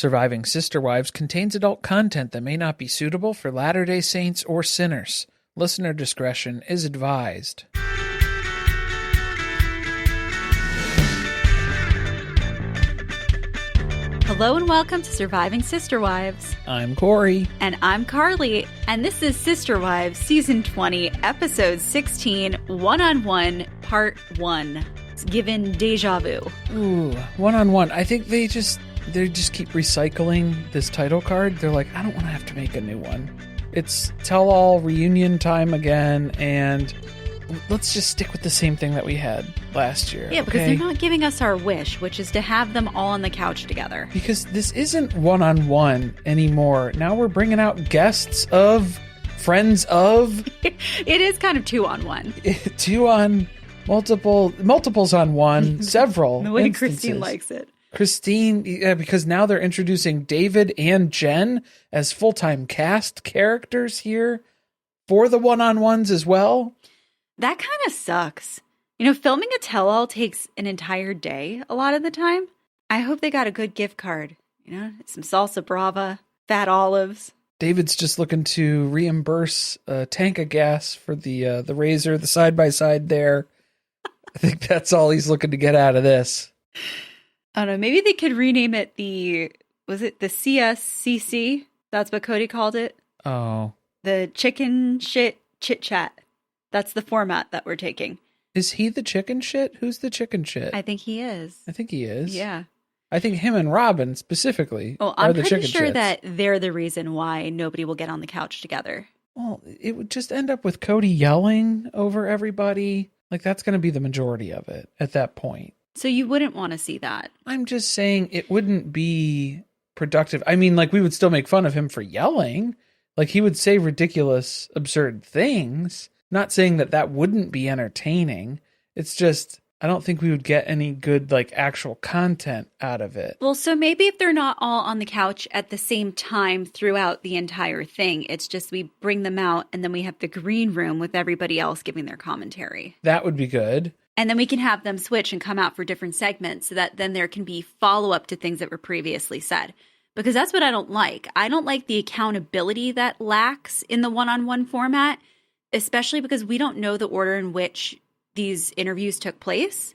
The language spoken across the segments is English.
Surviving Sister Wives contains adult content that may not be suitable for Latter-day Saints or sinners. Listener discretion is advised. Hello and welcome to Surviving Sister Wives. I'm Corey. And I'm Carly. And this is Sister Wives Season 20, Episode 16, One-on-One, Part 1. It's given deja vu. Ooh, one-on-one. I think they just keep recycling this title card. They're like, I don't want to have to make a new one. It's tell-all reunion time again, and let's just stick with the same thing that we had last year. Yeah, because they're not giving us our wish, which is to have them all on the couch together. Because this isn't one-on-one anymore. Now we're bringing out guests of, friends of. It is kind of two-on-one. Two on, multiples on one, several The way instances. Christine likes it. Christine, because now they're introducing David and Jenn as full-time cast characters here for the one-on-ones as well. That kind of sucks. You know, filming a tell-all takes an entire day a lot of the time. I hope they got a good gift card. You know, some salsa brava, fat olives. David's just looking to reimburse a tank of gas for the Razor, the side-by-side there. I think that's all he's looking to get out of this. I don't know, maybe they could rename it was it the CSCC? That's what Kody called it? Oh. The chicken shit chit chat. That's the format that we're taking. Is he the chicken shit? Who's the chicken shit? I think he is. I think he is. Yeah. I think him and Robyn specifically are the chicken shits. I'm pretty sure that they're the reason why nobody will get on the couch together. Well, it would just end up with Kody yelling over everybody. Like, that's going to be the majority of it at that point. So you wouldn't want to see that. I'm just saying it wouldn't be productive. I mean, like, we would still make fun of him for yelling. Like, he would say ridiculous, absurd things. Not saying that that wouldn't be entertaining. It's just, I don't think we would get any good, like, actual content out of it. Well, so maybe if they're not all on the couch at the same time throughout the entire thing, it's just we bring them out and then we have the green room with everybody else giving their commentary. That would be good. And then we can have them switch and come out for different segments so that then there can be follow-up to things that were previously said. Because that's what I don't like. I don't like the accountability that lacks in the one-on-one format, especially because we don't know the order in which these interviews took place.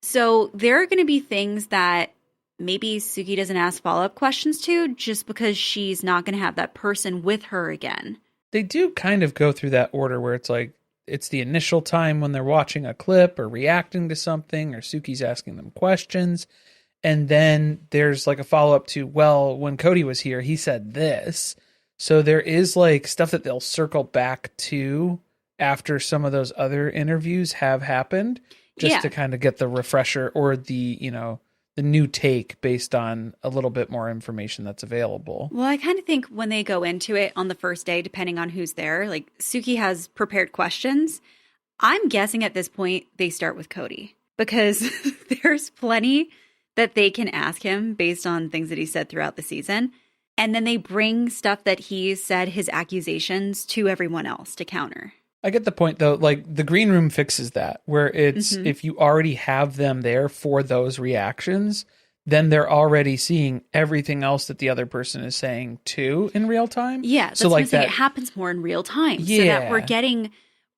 So there are going to be things that maybe Suki doesn't ask follow-up questions to just because she's not going to have that person with her again. They do kind of go through that order where it's like, it's the initial time when they're watching a clip or reacting to something, or Suki's asking them questions. And then there's like a follow-up to, well, when Kody was here, he said this. So there is like stuff that they'll circle back to after some of those other interviews have happened, just to kind of get the refresher or the, you know, the new take based on a little bit more information that's available. Well, I kind of think when they go into it on the first day, depending on who's there, like Suki has prepared questions. I'm guessing at this point they start with Kody because there's plenty that they can ask him based on things that he said throughout the season. And then they bring stuff that he said, his accusations, to everyone else to counter. I get the point, though. Like, the green room fixes that, where it's if you already have them there for those reactions, then they're already seeing everything else that the other person is saying, too, in real time. Yeah, that's so like that, it happens more in real time. Yeah. So that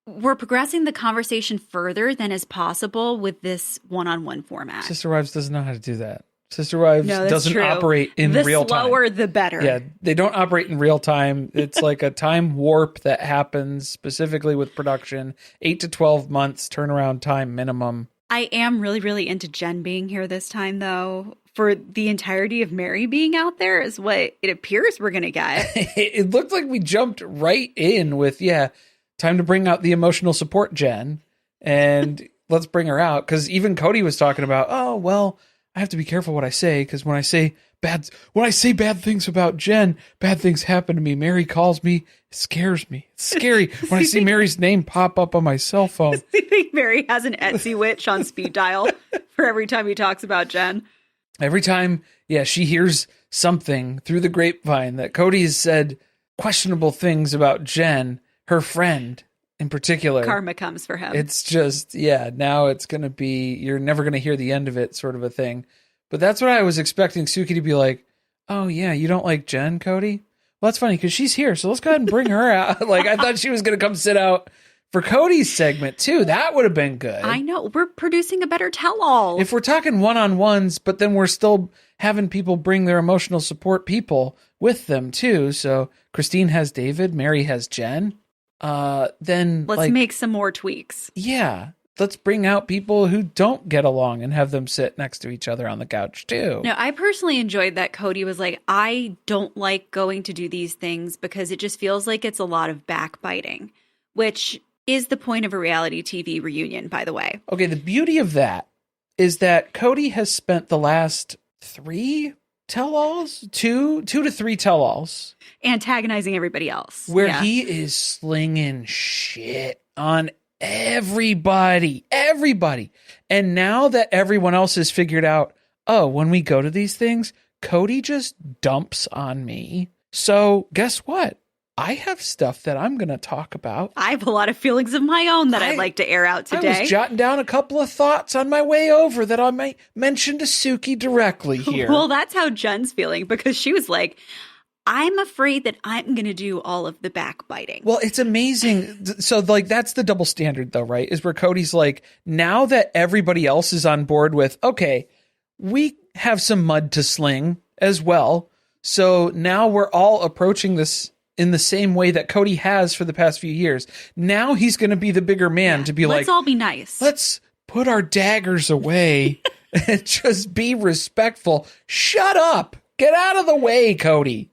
we're progressing the conversation further than is possible with this one-on-one format. Sister Wives doesn't know how to do that. Sister Wives doesn't operate in real time. The slower, the better. Yeah, they don't operate in real time. It's like a time warp that happens specifically with production. 8 to 12 months turnaround time minimum. I am really, really into Jenn being here this time, though. For the entirety of Meri being out there is what it appears we're going to get. It looked like we jumped right in with, time to bring out the emotional support Jenn. And let's bring her out. Because even Kody was talking about, oh, well, I have to be careful what I say, because when I say bad things about Jenn, bad things happen to me. Meri calls me, it scares me. It's scary when I see Meri's name pop up on my cell phone. I think Meri has an Etsy witch on speed dial for every time he talks about Jenn. Every time, she hears something through the grapevine that Kody has said questionable things about Jenn, her friend in particular. Karma comes for him. It's just, now it's going to be, you're never going to hear the end of it sort of a thing. But that's what I was expecting Suki to be like, Oh, yeah, you don't like Jenn, Kody? Well, that's funny because she's here, so let's go ahead and bring her out. Like, I thought she was going to come sit out for Cody's segment, too. That would have been good. I know. We're producing a better tell-all. If we're talking one-on-ones, but then we're still having people bring their emotional support people with them, too. So Christine has David, Meri has Jenn. Then let's make some more tweaks. Yeah. Let's bring out people who don't get along and have them sit next to each other on the couch, too. No, I personally enjoyed that Kody was like, I don't like going to do these things because it just feels like it's a lot of backbiting, which is the point of a reality TV reunion, by the way. Okay, the beauty of that is that Kody has spent the last 3 tell-alls, 2 to 3 tell-alls, antagonizing everybody else. Where he is slinging shit on everybody. And now that everyone else has figured out, oh, when we go to these things, Kody just dumps on me. So guess what? I have stuff that I'm going to talk about. I have a lot of feelings of my own that I'd like to air out today. I was jotting down a couple of thoughts on my way over that I might mention to Suki directly here. Well, that's how Jenn's feeling, because she was like, I'm afraid that I'm going to do all of the backbiting. Well, it's amazing. So, like, that's the double standard, though, right? Is where Cody's like, now that everybody else is on board with, okay, we have some mud to sling as well. So now we're all approaching this in the same way that Kody has for the past few years. Now he's going to be the bigger man to be let's all be nice. Let's put our daggers away and just be respectful. Shut up. Get out of the way, Kody.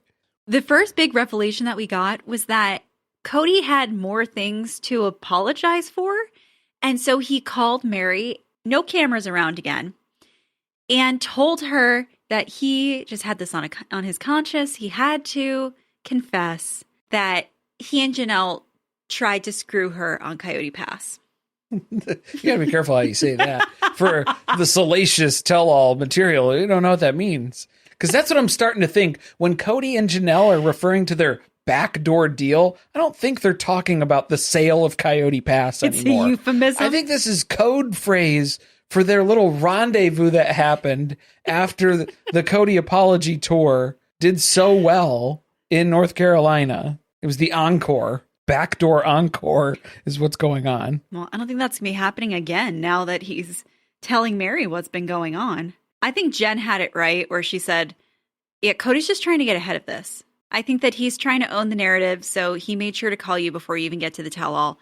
The first big revelation that we got was that Kody had more things to apologize for. And so he called Meri, no cameras around again, and told her that he just had this on his conscience. He had to confess that he and Janelle tried to screw her on Coyote Pass. You gotta be careful how you say that for the salacious tell-all material. You don't know what that means. Because that's what I'm starting to think. When Kody and Janelle are referring to their backdoor deal, I don't think they're talking about the sale of Coyote Pass anymore. It's a euphemism. I think this is code phrase for their little rendezvous that happened after the Kody apology tour did so well in North Carolina. It was the encore. Backdoor encore is what's going on. Well, I don't think that's going to be happening again now that he's telling Meri what's been going on. I think Jenn had it right where she said, yeah, Cody's just trying to get ahead of this. I think that he's trying to own the narrative, so he made sure to call you before you even get to the tell-all.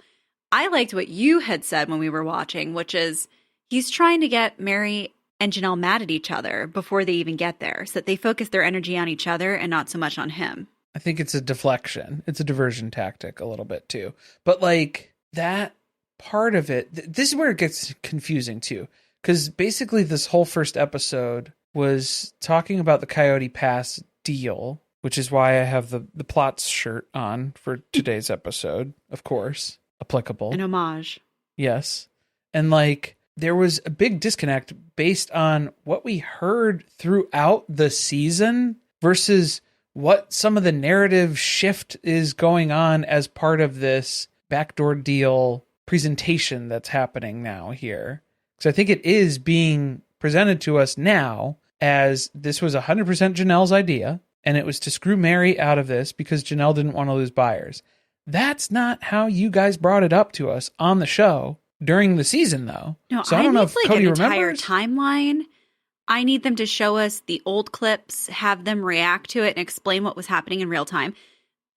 I liked what you had said when we were watching, which is he's trying to get Meri and Janelle mad at each other before they even get there, so that they focus their energy on each other and not so much on him. I think it's a deflection. It's a diversion tactic a little bit too. But like that part of it, this is where it gets confusing too. Because basically this whole first episode was talking about the Coyote Pass deal, which is why I have the plots shirt on for today's episode, of course. Applicable. An homage. Yes. And like there was a big disconnect based on what we heard throughout the season versus what some of the narrative shift is going on as part of this backdoor deal presentation that's happening now here. So I think it is being presented to us now as this was 100% Janelle's idea, and it was to screw Meri out of this because Janelle didn't want to lose buyers. That's not how you guys brought it up to us on the show during the season, though. No, so I don't know if like Kody an entire remembers. Timeline. I need them to show us the old clips, have them react to it, and explain what was happening in real time.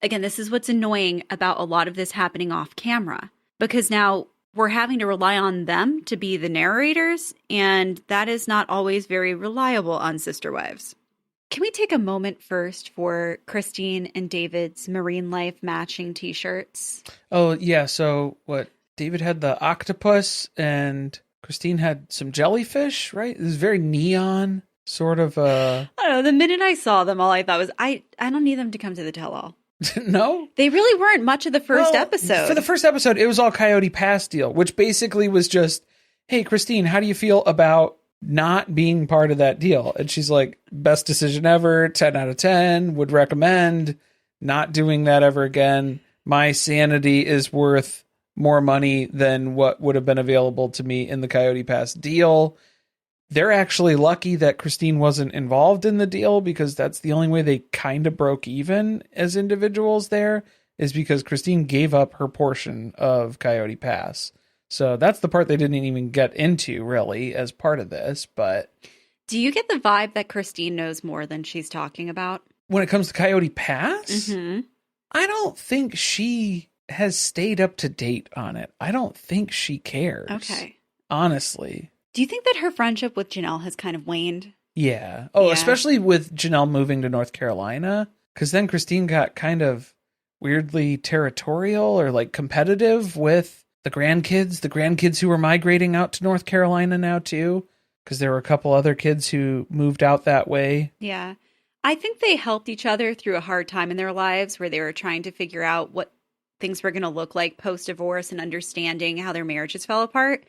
Again, this is what's annoying about a lot of this happening off camera, because now we're having to rely on them to be the narrators, and that is not always very reliable on Sister Wives. Can we take a moment first for Christine and David's Marine Life matching t-shirts? Oh, yeah. So what? David had the octopus and Christine had some jellyfish, right? It was very neon, sort of. I don't know. The minute I saw them, all I thought was, I don't need them to come to the tell-all. No? They really weren't much of the first episode. For the first episode, it was all Coyote Pass deal, which basically was just, hey, Christine, how do you feel about not being part of that deal? And she's like, best decision ever, 10 out of 10, would recommend not doing that ever again. My sanity is worth more money than what would have been available to me in the Coyote Pass deal. they're actually lucky that Christine wasn't involved in the deal, because that's the only way they kind of broke even as individuals there, is because Christine gave up her portion of Coyote Pass. So that's the part they didn't even get into really as part of this. But do you get the vibe that Christine knows more than she's talking about? When it comes to Coyote Pass, Mm-hmm. I don't think she has stayed up to date on it. I don't think she cares. Okay. Honestly. Do you think that her friendship with Janelle has kind of waned? Yeah. Oh, Yeah. especially with Janelle moving to North Carolina. Because then Christine got kind of weirdly territorial or like competitive with the grandkids who were migrating out to North Carolina now too. Because there were a couple other kids who moved out that way. Yeah. I think they helped each other through a hard time in their lives where they were trying to figure out what things were going to look like post-divorce and understanding how their marriages fell apart.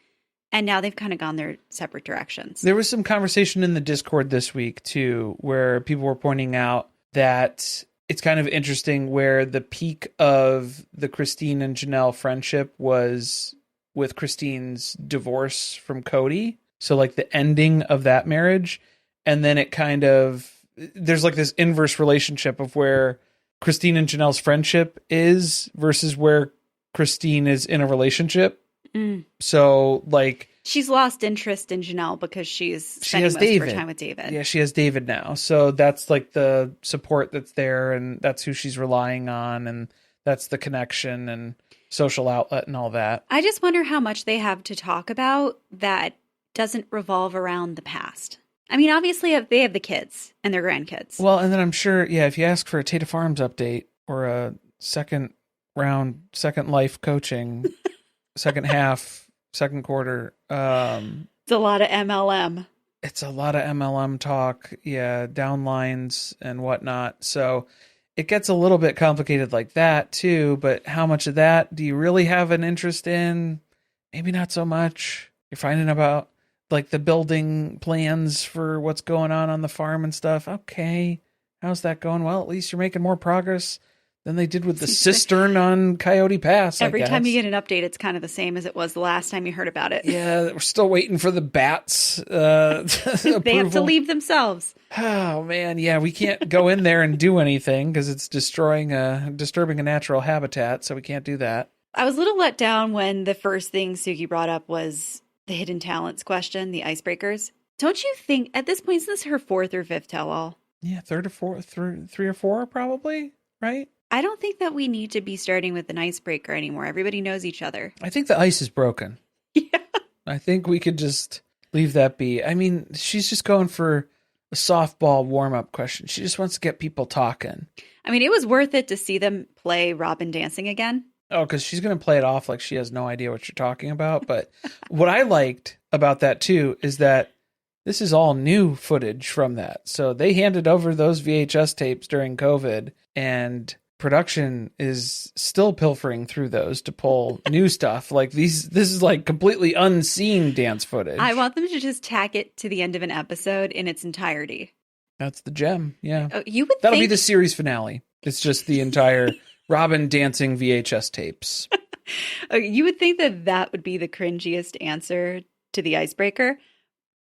And now they've kind of gone their separate directions. There was some conversation in the Discord this week, too, where people were pointing out that it's kind of interesting where the peak of the Christine and Janelle friendship was with Christine's divorce from Kody. So, like, the ending of that marriage. And then it kind of, there's like this inverse relationship of where Christine and Janelle's friendship is versus where Christine is in a relationship. Mm. So, like, she's lost interest in Janelle because she has spending most of David. her time with David. Yeah, she has David now. So that's like the support that's there, and that's who she's relying on, and that's the connection and social outlet and all that. I just wonder how much they have to talk about that doesn't revolve around the past. I mean, obviously they have the kids and their grandkids. Well, and then I'm sure, yeah, if you ask for a Tata Farms update or a second life coaching, second half, second quarter, it's a lot of MLM. It's a lot of MLM talk, yeah, downlines and whatnot. So it gets a little bit complicated like that too. But how much of that do you really have an interest in? Maybe not so much. You're finding about like the building plans for what's going on the farm and stuff. Okay, how's that going? Well, at least you're making more progress than they did with the cistern on Coyote Pass. Every time you get an update, it's kind of the same as it was the last time you heard about it. Yeah, we're still waiting for the bats. They have to leave themselves. Oh, man. Yeah, we can't go in there and do anything because it's disturbing a natural habitat, so we can't do that. I was a little let down when the first thing Suki brought up was the hidden talents question, the icebreakers. Don't you think, at this point, isn't this her fourth or fifth tell-all? Yeah, three or four, probably, right? I don't think that we need to be starting with an icebreaker anymore. Everybody knows each other. I think the ice is broken. Yeah. I think we could just leave that be. I mean, she's just going for a softball warm-up question. She just wants to get people talking. I mean, it was worth it to see them play Robyn dancing again. Oh, because she's going to play it off like she has no idea what you're talking about. But what I liked about that, too, is that this is all new footage from that. So they handed over those VHS tapes during COVID, and production is still pilfering through those to pull new stuff. Like this is like completely unseen dance footage. I want them to just tack it to the end of an episode in its entirety. That's the gem. Yeah. Oh, you would That'll think... be the series finale. It's just the entire Robyn dancing VHS tapes. You would think that would be the cringiest answer to the icebreaker.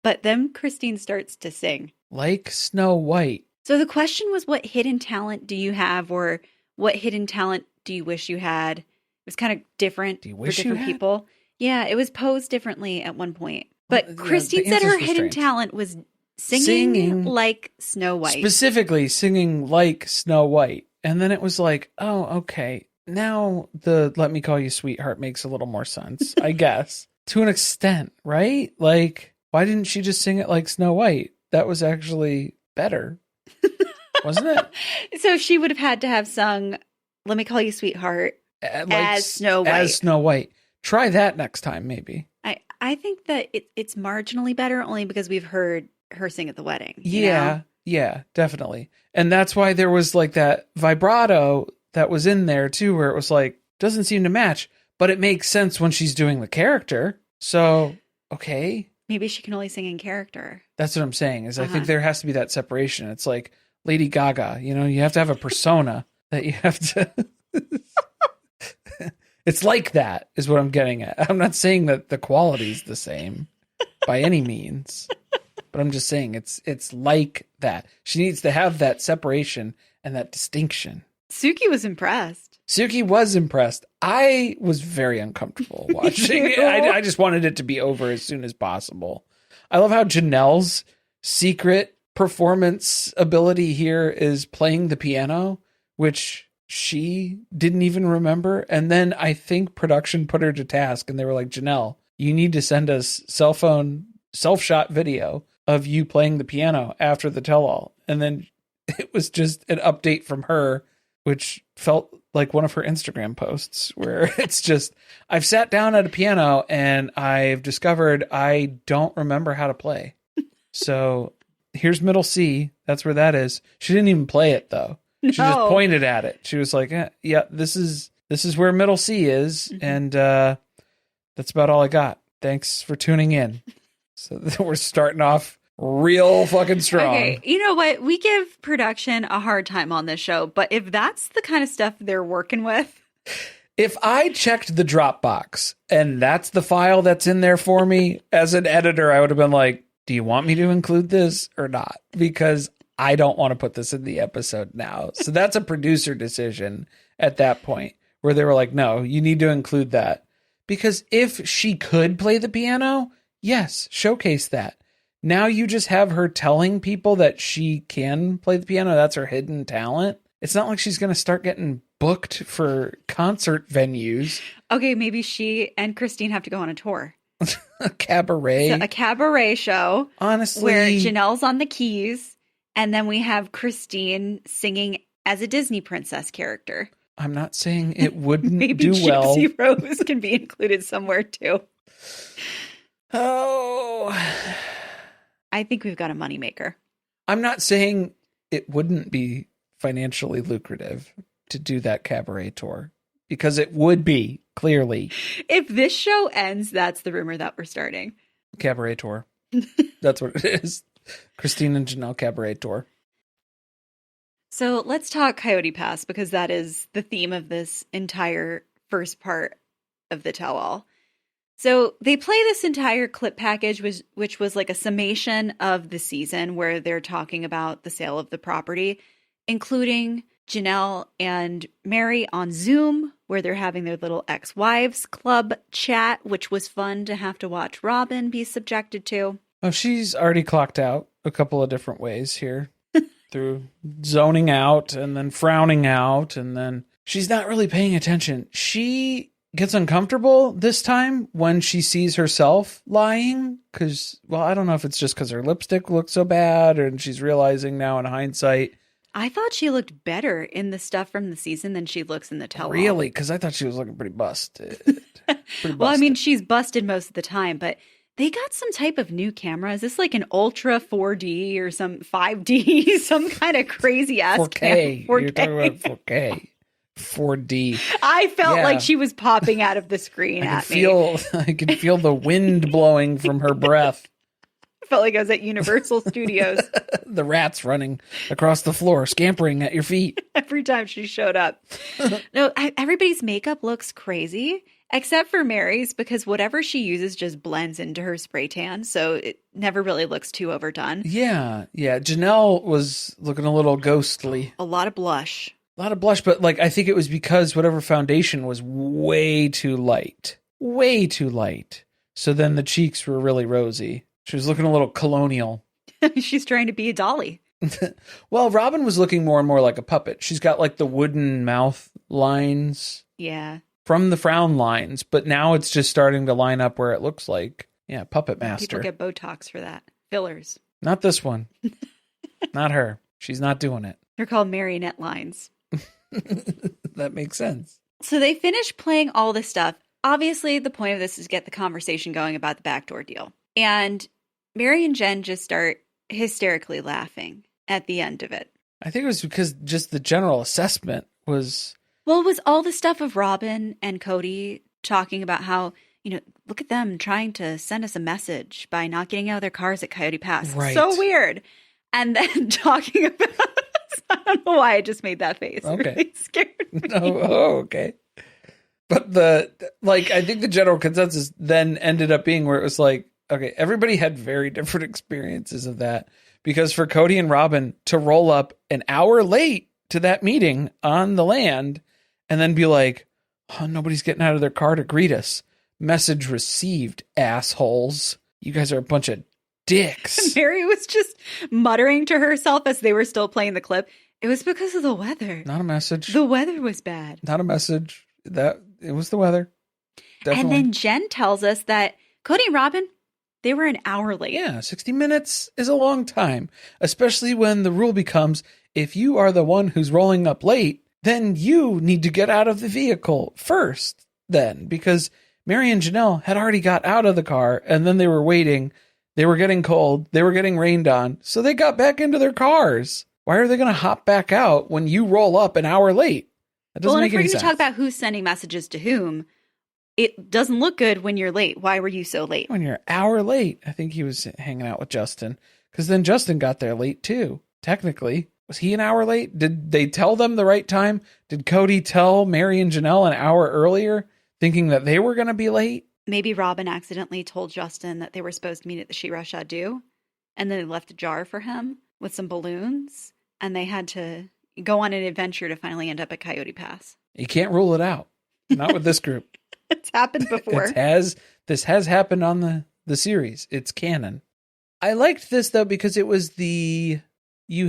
But then Christine starts to sing. Like Snow White. So the question was, what hidden talent do you have, or what hidden talent do you wish you had? It was kind of different for different people. Yeah, it was posed differently at one point. But Well, Christine said her hidden talent was singing like Snow White. Specifically singing like Snow White. And then it was like, oh, okay. Now the Let Me Call You Sweetheart makes a little more sense, I guess. To an extent, right? Like, why didn't she just sing it like Snow White? That was actually better. Wasn't it? So she would have had to have sung Let Me Call You Sweetheart as Snow White. As Snow White. Try that next time, maybe. I think that it's marginally better only because we've heard her sing at the wedding. Yeah, definitely. And that's why there was like that vibrato that was in there too, where it was like, doesn't seem to match, but it makes sense when she's doing the character. So, okay. Maybe she can only sing in character. That's what I'm saying, is I think there has to be that separation. It's like Lady Gaga, you have to have a persona that you have to... It's like that is what I'm getting at. I'm not saying that the quality's the same by any means. But I'm just saying it's like that. She needs to have that separation and that distinction. Suki was impressed. Suki was impressed. I was very uncomfortable watching it. I just wanted it to be over as soon as possible. I love how Janelle's secret performance ability here is playing the piano, which she didn't even remember. And then I think production put her to task and they were like, Janelle, you need to send us cell phone self-shot video of you playing the piano after the tell-all. And then it was just an update from her, which felt like one of her Instagram posts where it's just, I've sat down at a piano and I've discovered I don't remember how to play. So here's middle C. That's where that is. She didn't even play it though. She just pointed at it. She was like, yeah, this is where middle C is. Mm-hmm. And that's about all I got. Thanks for tuning in. So we're starting off real fucking strong. Okay, you know what? We give production a hard time on this show, but if that's the kind of stuff they're working with. If I checked the Dropbox and that's the file that's in there for me, as an editor, I would have been like, do you want me to include this or not? Because I don't want to put this in the episode now. So that's a producer decision at that point where they were like, no, you need to include that. Because if she could play the piano, yes, showcase that. Now you just have her telling people that she can play the piano. That's her hidden talent. It's not like she's going to start getting booked for concert venues. Okay, maybe she and Christine have to go on a tour. A cabaret. So a cabaret show. Honestly. Where Janelle's on the keys. And then we have Christine singing as a Disney princess character. I'm not saying it wouldn't maybe do well. Gypsy Rose can be included somewhere too. Oh. I think we've got a moneymaker. I'm not saying it wouldn't be financially lucrative to do that cabaret tour, because it would be, clearly. If this show ends, that's the rumor that we're starting. Cabaret tour. That's what it is. Christine and Janelle cabaret tour. So let's talk Coyote Pass, because that is the theme of this entire first part of the tell-all. So they play this entire clip package, which was like a summation of the season where they're talking about the sale of the property, including Janelle and Meri on Zoom, where they're having their little ex-wives club chat, which was fun to have to watch Robyn be subjected to. Oh, she's already clocked out a couple of different ways here. Through zoning out and then frowning out, and then she's not really paying attention. She gets uncomfortable this time when she sees herself lying, because, well, I don't know if it's just because her lipstick looks so bad, and she's realizing now in hindsight. I thought she looked better in the stuff from the season than she looks in the tell-all. Really? Because I thought she was looking pretty busted. Well, I mean, she's busted most of the time, but they got some type of new camera. Is this like an Ultra 4D or some 5D? Some kind of crazy ass 4K. camera. 4K. You're talking about 4K. 4D. I felt like she was popping out of the screen at me. I could feel the wind blowing from her breath. I felt like I was at Universal Studios. The rats running across the floor, scampering at your feet. Every time she showed up. No, everybody's makeup looks crazy. Except for Meri's, because whatever she uses just blends into her spray tan, so it never really looks too overdone. Yeah. Janelle was looking a little ghostly. A lot of blush. But like I think it was because whatever foundation was way too light. Way too light. So then the cheeks were really rosy. She was looking a little colonial. She's trying to be a dolly. Well, Robyn was looking more and more like a puppet. She's got like the wooden mouth lines. Yeah. From the frown lines, but now it's just starting to line up where it looks like, Puppet Master. People get Botox for that. Fillers. Not this one. Not her. She's not doing it. They're called marionette lines. That makes sense. So they finish playing all this stuff. Obviously, the point of this is to get the conversation going about the backdoor deal. And Meri and Jenn just start hysterically laughing at the end of it. I think it was because just the general assessment was... Well, it was all the stuff of Robyn and Kody talking about how, look at them trying to send us a message by not getting out of their cars at Coyote Pass. Right. So weird. And then talking about, I don't know why I just made that face. Okay. It really scared me. Oh, okay. But I think the general consensus then ended up being where it was like, okay, everybody had very different experiences of that, because for Kody and Robyn to roll up an hour late to that meeting on the land and then be like, oh, nobody's getting out of their car to greet us. Message received, assholes. You guys are a bunch of dicks. Meri was just muttering to herself as they were still playing the clip. It was because of the weather. Not a message. The weather was bad. Not a message. It was the weather. Definitely. And then Jenn tells us that Kody and Robyn, they were an hour late. Yeah, 60 minutes is a long time, especially when the rule becomes, if you are the one who's rolling up late, then you need to get out of the vehicle first then, because Meri and Janelle had already got out of the car, and then they were waiting. They were getting cold. They were getting rained on, so they got back into their cars. Why are they going to hop back out when you roll up an hour late? That doesn't make any sense. If we're going to talk about who's sending messages to whom, it doesn't look good when you're late. Why were you so late? When you're an hour late. I think he was hanging out with Justin, because then Justin got there late too. Technically, was he an hour late? Did they tell them the right time? Did Kody tell Meri and Janelle an hour earlier, thinking that they were going to be late? Maybe Robyn accidentally told Justin that they were supposed to meet at the She-Ra Shadu, and then they left a jar for him with some balloons, and they had to go on an adventure to finally end up at Coyote Pass. You can't rule it out. Not with this group. It's happened before. This has happened on the series. It's canon. I liked this, though, because it was you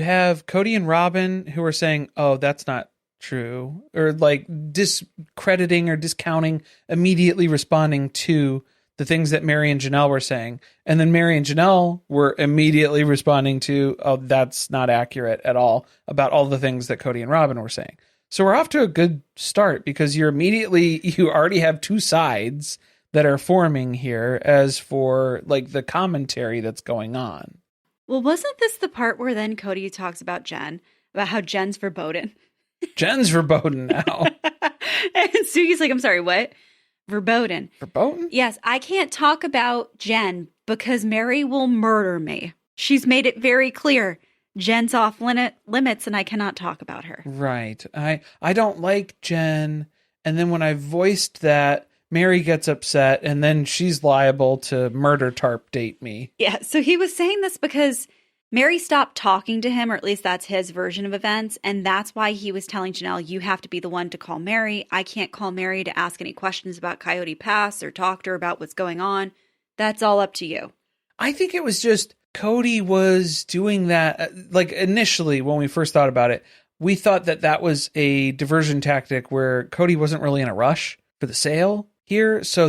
have Kody and Robyn who are saying, oh, that's not true, or like discrediting or discounting, immediately responding to the things that Meri and Janelle were saying. And then Meri and Janelle were immediately responding to, oh, that's not accurate at all, about all the things that Kody and Robyn were saying. So we're off to a good start, because you already have two sides that are forming here as for like the commentary that's going on. Well, wasn't this the part where then Kody talks about Jenn, about how Jenn's verboten? Jenn's verboten now. And Suki's like, I'm sorry, what? Verboten. Verboten? Yes, I can't talk about Jenn because Meri will murder me. She's made it very clear. Jenn's off limits and I cannot talk about her. Right. I don't like Jenn. And then when I voiced that, Meri gets upset, and then she's liable to murder tarp date me. Yeah, so he was saying this because Meri stopped talking to him, or at least that's his version of events, and that's why he was telling Janelle, you have to be the one to call Meri. I can't call Meri to ask any questions about Coyote Pass or talk to her about what's going on. That's all up to you. I think it was just Kody was doing that, like initially when we first thought about it, we thought that was a diversion tactic where Kody wasn't really in a rush for the sale here. So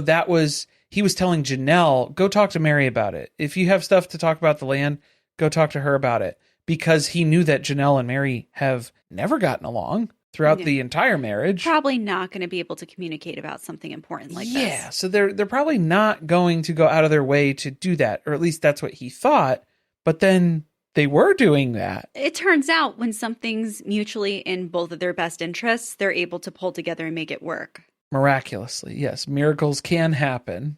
he was telling Janelle, go talk to Meri about it. If you have stuff to talk about the land, go talk to her about it. Because he knew that Janelle and Meri have never gotten along throughout the entire marriage. Probably not going to be able to communicate about something important like this. Yeah, so they're probably not going to go out of their way to do that, or at least that's what he thought. But then they were doing that. It turns out when something's mutually in both of their best interests, they're able to pull together and make it work. Miraculously, yes. Miracles can happen.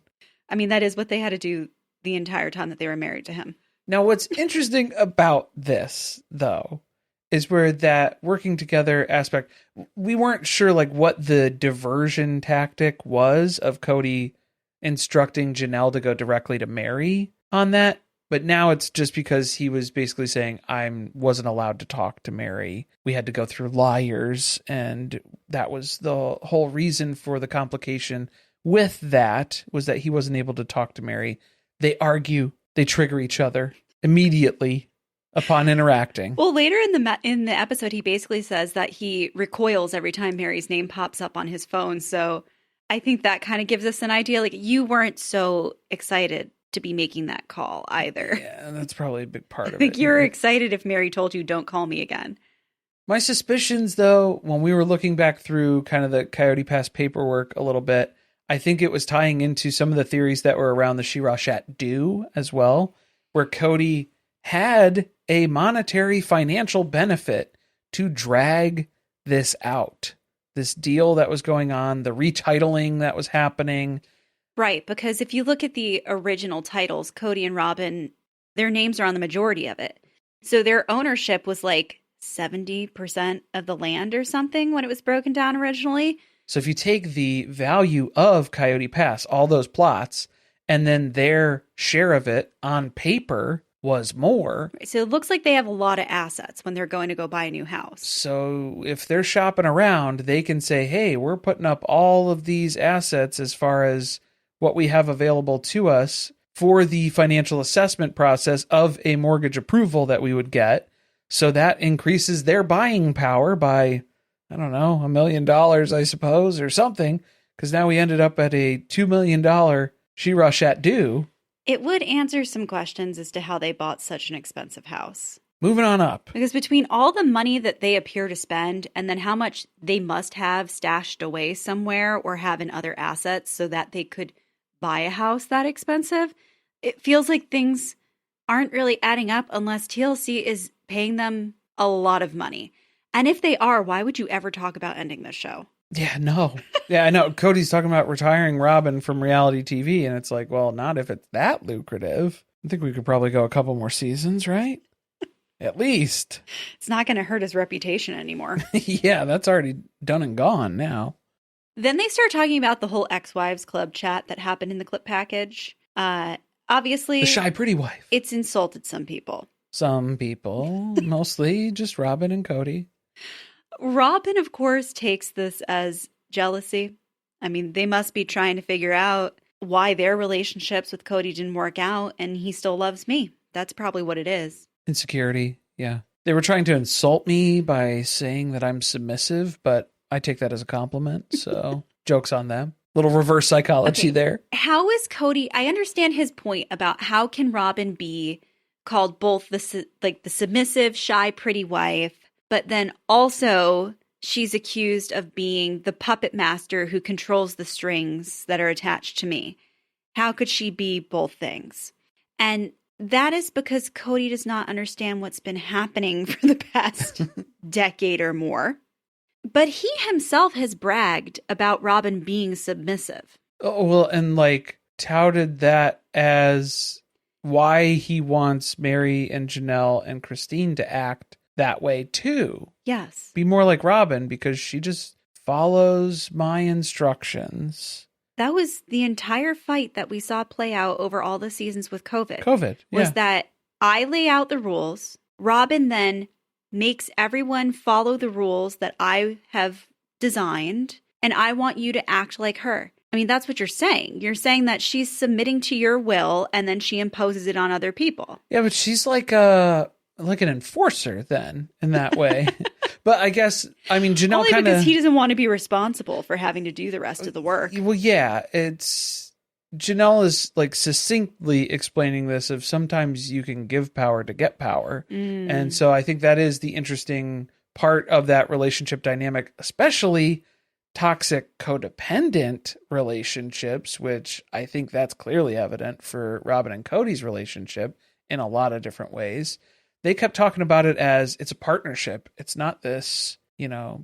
I mean, that is what they had to do the entire time that they were married to him. Now, what's interesting about this, though, is where that working together aspect, we weren't sure like what the diversion tactic was of Kody instructing Janelle to go directly to Meri on that. But now it's just because he was basically saying, I wasn't allowed to talk to Meri. We had to go through liars. And that was the whole reason for the complication with that, was that he wasn't able to talk to Meri. They argue, they trigger each other immediately upon interacting. Well, later in the episode, he basically says that he recoils every time Meri's name pops up on his phone. So I think that kind of gives us an idea. Like, you weren't so excited to be making that call either. Yeah, that's probably a big part of it. I think you're excited if Meri told you, don't call me again. My suspicions, though, when we were looking back through kind of the Coyote Pass paperwork a little bit, I think it was tying into some of the theories that were around the She-Ra Shadu as well, where Kody had a monetary financial benefit to drag this out. This deal that was going on, the retitling that was happening. Right, because if you look at the original titles, Kody and Robyn, their names are on the majority of it. So their ownership was like 70% of the land or something when it was broken down originally. So if you take the value of Coyote Pass, all those plots, and then their share of it on paper was more. So it looks like they have a lot of assets when they're going to go buy a new house. So if they're shopping around, they can say, hey, we're putting up all of these assets as far as what we have available to us for the financial assessment process of a mortgage approval that we would get. So that increases their buying power by, I don't know, $1 million, I suppose, or something. Because now we ended up at a $2 million she-rush-at due. It would answer some questions as to how they bought such an expensive house. Moving on up. Because between all the money that they appear to spend and then how much they must have stashed away somewhere or have in other assets so that they could buy a house that expensive, it feels like things aren't really adding up unless TLC is paying them a lot of money. And if they are, why would you ever talk about ending this show? Yeah, no. Yeah, I know. Kody's talking about retiring Robyn from reality TV, and it's like, well, not if it's that lucrative. I think we could probably go a couple more seasons, right? At least. It's not going to hurt his reputation anymore. Yeah, that's already done and gone now. Then they start talking about the whole ex-wives club chat that happened in the clip package. Obviously, The shy pretty wife. It's insulted some people. Some people, mostly just Robyn and Kody. Robyn, of course, takes this as jealousy. I mean, they must be trying to figure out why their relationships with Kody didn't work out and he still loves me. That's probably what it is. Insecurity, yeah. They were trying to insult me by saying that I'm submissive, but I take that as a compliment, so joke's on them. Little reverse psychology there. How is Kody, I understand his point about how can Robyn be called both the submissive, shy, pretty wife, but then also she's accused of being the puppet master who controls the strings that are attached to me. How could she be both things? And that is because Kody does not understand what's been happening for the past decade or more. But he himself has bragged about Robyn being submissive. Oh, well, and touted that as why he wants Meri and Janelle and Christine to act that way too. Yes. Be more like Robyn because she just follows my instructions. That was the entire fight that we saw play out over all the seasons with COVID. Yeah. Was that I lay out the rules. Robyn then makes everyone follow the rules that I have designed, and I want you to act like her. I mean, that's what you're saying. You're saying that she's submitting to your will, and then she imposes it on other people. Yeah, but she's like an enforcer then in that way. But I guess, I mean, Janelle only kind of... because he doesn't want to be responsible for having to do the rest of the work. Well, yeah, Janelle is succinctly explaining this of sometimes you can give power to get power. And so I think that is the interesting part of that relationship dynamic, especially toxic codependent relationships, which I think that's clearly evident for Robyn and Kody's relationship in a lot of different ways. They kept talking about it as it's a partnership. It's not this,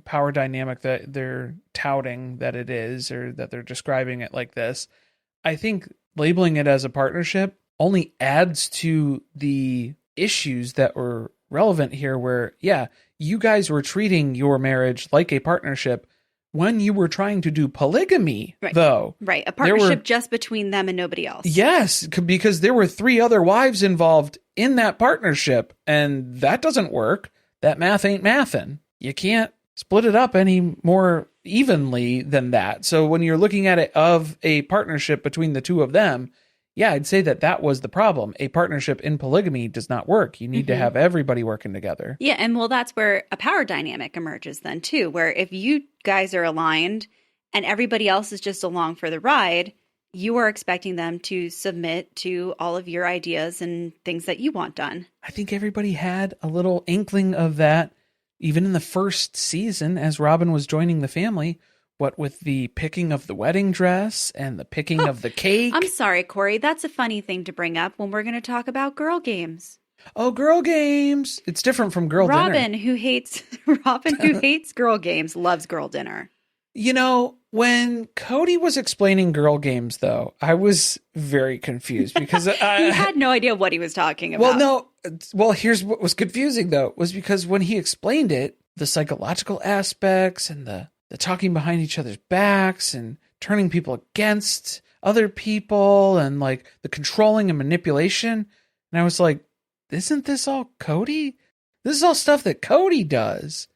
power dynamic that they're touting that it is, or that they're describing it like this. I think labeling it as a partnership only adds to the issues that were relevant here where, yeah, you guys were treating your marriage like a partnership when you were trying to do polygamy, though. Right. A partnership just between them and nobody else. Yes, because there were 3 other wives involved in that partnership, and that doesn't work. That math ain't mathin'. You can't split it up any more evenly than that. So when you're looking at it of a partnership between the 2 of them, yeah, I'd say that was the problem. A partnership in polygamy does not work. You need to have everybody working together. Yeah, and that's where a power dynamic emerges then too, where if you guys are aligned and everybody else is just along for the ride, you are expecting them to submit to all of your ideas and things that you want done. I think everybody had a little inkling of that, even in the first season as Robyn was joining the family. What with the picking of the wedding dress and the picking of the cake. I'm sorry, Corey. That's a funny thing to bring up when we're going to talk about girl games. Oh, girl games. It's different from girl dinner. Robyn, who hates girl games, loves girl dinner. When Kody was explaining girl games, though, I was very confused because he had no idea what he was talking about. Here's what was confusing, though, was because when he explained it, the psychological aspects and the talking behind each other's backs and turning people against other people and like the controlling and manipulation. And I was like, isn't this all Kody? This is all stuff that Kody does.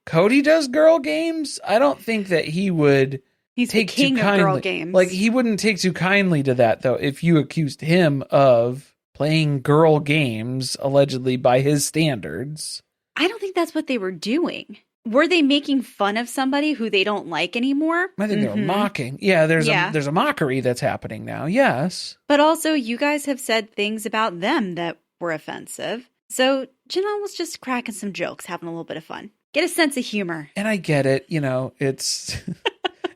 Cody does girl games. I don't think that he would He's take the king too of kindly. girl games. Like, he wouldn't take too kindly to that, though, if you accused him of playing girl games, allegedly by his standards. I don't think that's what they were doing. Were they making fun of somebody who they don't like anymore? I think they were mocking. Yeah, there's a mockery that's happening now. Yes. But also, you guys have said things about them that were offensive. So Janelle was just cracking some jokes, having a little bit of fun. Get a sense of humor. And I get it. You know, it's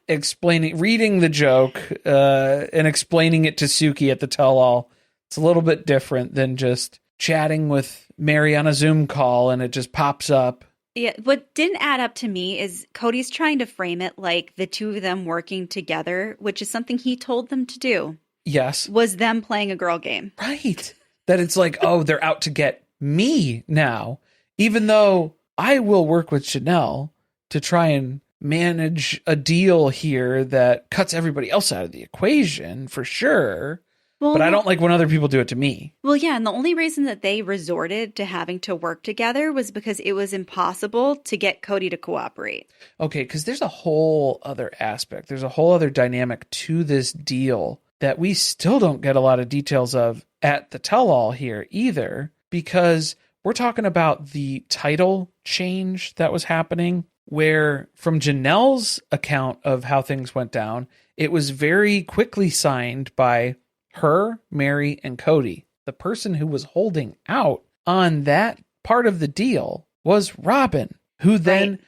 reading the joke and explaining it to Suki at the tell-all. It's a little bit different than just chatting with Meri on a Zoom call and it just pops up. Yeah, what didn't add up to me is Cody's trying to frame it like the two of them working together, which is something he told them to do. Yes. Was them playing a girl game. Right. That it's like, oh, they're out to get me now. Even though I will work with Janelle to try and manage a deal here that cuts everybody else out of the equation, for sure. Well, but I don't like when other people do it to me. Well, yeah, and the only reason that they resorted to having to work together was because it was impossible to get Kody to cooperate. Okay, because there's a whole other aspect. There's a whole other dynamic to this deal that we still don't get a lot of details of at the tell-all here either, because we're talking about the title change that was happening, where from Janelle's account of how things went down, it was very quickly signed by her, Meri, and Kody. The person who was holding out on that part of the deal was Robyn, who then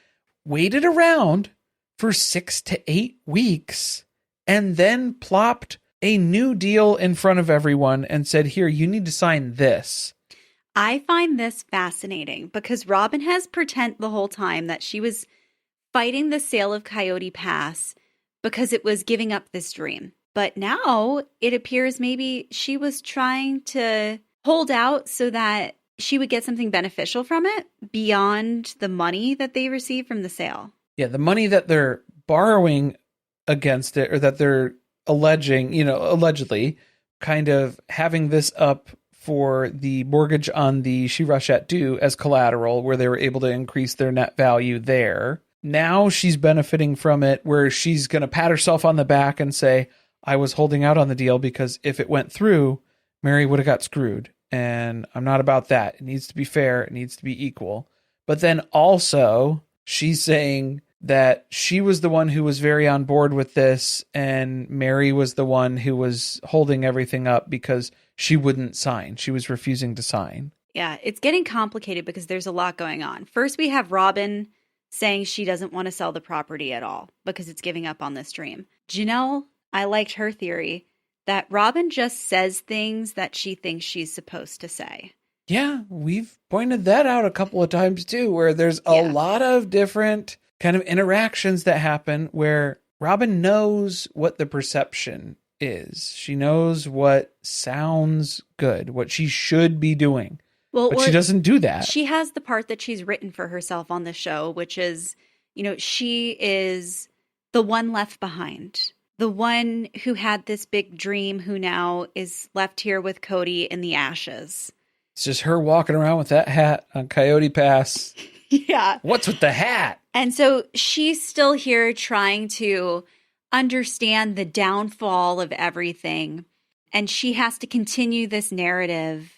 waited around for 6 to 8 weeks and then plopped a new deal in front of everyone and said, here, you need to sign this. I find this fascinating because Robyn has pretended the whole time that she was fighting the sale of Coyote Pass because it was giving up this dream. But now it appears maybe she was trying to hold out so that she would get something beneficial from it beyond the money that they received from the sale. Yeah, the money that they're borrowing against it, or that they're allegedly kind of having this up for the mortgage on the She Rushat Do as collateral, where they were able to increase their net value there. Now she's benefiting from it, where she's going to pat herself on the back and say, I was holding out on the deal because if it went through, Meri would have got screwed. And I'm not about that. It needs to be fair. It needs to be equal. But then also she's saying that she was the one who was very on board with this, and Meri was the one who was holding everything up because she wouldn't sign. She was refusing to sign. Yeah, it's getting complicated because there's a lot going on. First, we have Robyn saying she doesn't want to sell the property at all because it's giving up on this dream. Janelle, I liked her theory that Robyn just says things that she thinks she's supposed to say. Yeah, we've pointed that out a couple of times too, where there's a lot of different kind of interactions that happen where Robyn knows what the perception is. She knows what sounds good, what she should be doing. Well, but she doesn't do that. She has the part that she's written for herself on the show, which is, she is the one left behind. The one who had this big dream, who now is left here with Kody in the ashes. It's just her walking around with that hat on Coyote Pass. Yeah. What's with the hat? And so she's still here trying to understand the downfall of everything. And she has to continue this narrative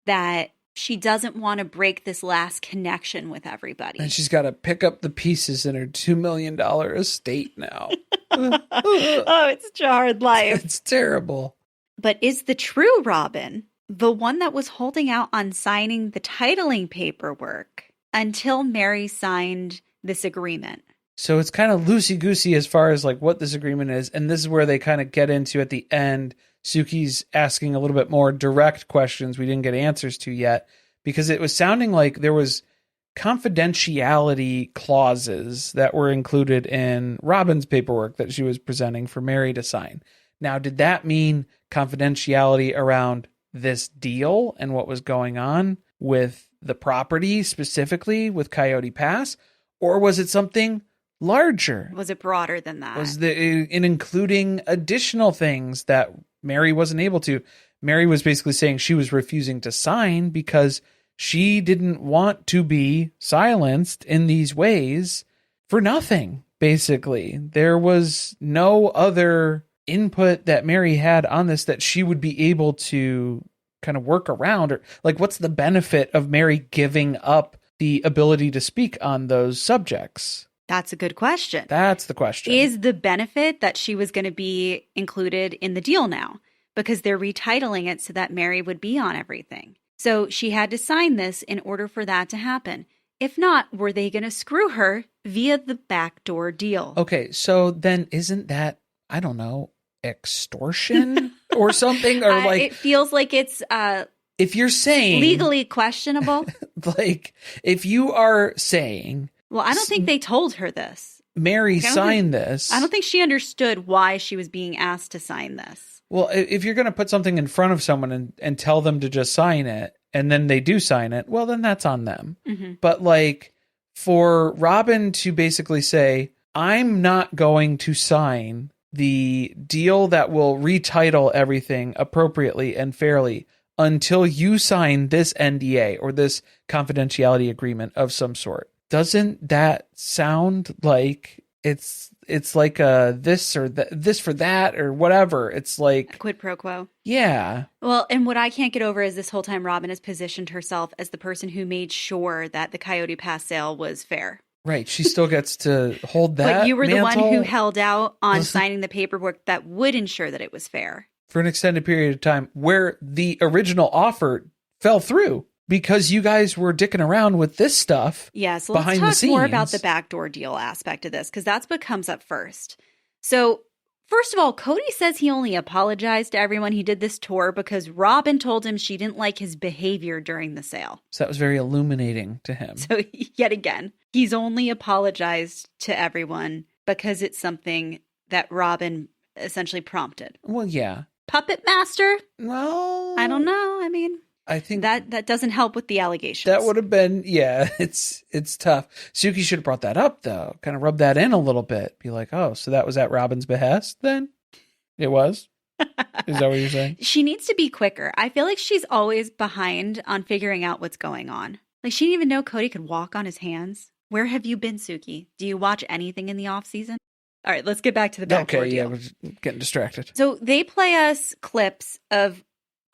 that she doesn't want to break this last connection with everybody. And she's got to pick up the pieces in her $2 million estate now. Oh, it's such a hard life. It's terrible. But is the true Robyn the one that was holding out on signing the titling paperwork until Meri signed this agreement? So it's kind of loosey-goosey as far as like what this agreement is. And this is where they kind of get into at the end. Suki's asking a little bit more direct questions we didn't get answers to yet, because it was sounding like there was confidentiality clauses that were included in Robyn's paperwork that she was presenting for Meri to sign. Now, did that mean confidentiality around this deal and what was going on with the property, specifically with Coyote Pass? Or was it something larger. Was it broader than that? Was in including additional things that Meri wasn't able to. Meri was basically saying she was refusing to sign because she didn't want to be silenced in these ways for nothing, basically. There was no other input that Meri had on this that she would be able to kind of work around, or like, what's the benefit of Meri giving up the ability to speak on those subjects? That's a good question. That's the question. Is the benefit that she was going to be included in the deal now? Because they're retitling it so that Meri would be on everything. So she had to sign this in order for that to happen. If not, were they going to screw her via the backdoor deal? Okay, so then isn't that, I don't know, extortion or something? Or like, it feels like it's if you're saying legally questionable. Like, if you are saying, well, I don't think they told her this. Meri signed this. I don't think she understood why she was being asked to sign this. Well, if you're going to put something in front of someone and tell them to just sign it, and then they do sign it, well, then that's on them. Mm-hmm. But like, for Robyn to basically say, I'm not going to sign the deal that will retitle everything appropriately and fairly until you sign this NDA or this confidentiality agreement of some sort. Doesn't that sound like it's like a this or this for that or whatever? It's like a quid pro quo. Yeah. Well, and what I can't get over is this whole time Robyn has positioned herself as the person who made sure that the Coyote Pass sale was fair. Right. She still gets to hold that. But you were mantle. The one who held out on signing the paperwork that would ensure that it was fair. For an extended period of time where the original offer fell through because you guys were dicking around with this stuff. Yeah, so let's talk more about the backdoor deal aspect of this, because that's what comes up first. So, first of all, Kody says he only apologized to everyone he did this tour because Robyn told him she didn't like his behavior during the sale. So that was very illuminating to him. So, yet again, he's only apologized to everyone because it's something that Robyn essentially prompted. Well, yeah. Puppet master? Well, I don't know. I mean, I think that doesn't help with the allegations. That would have been, yeah, it's tough. Suki should have brought that up, though. Kind of rub that in a little bit. Be like, oh, so that was at Robyn's behest then? It was? Is that what you're saying? She needs to be quicker. I feel like she's always behind on figuring out what's going on. Like, she didn't even know Kody could walk on his hands. Where have you been, Suki? Do you watch anything in the off season? All right, let's get back to the backdoor deal. Okay, yeah, we're getting distracted. So they play us clips of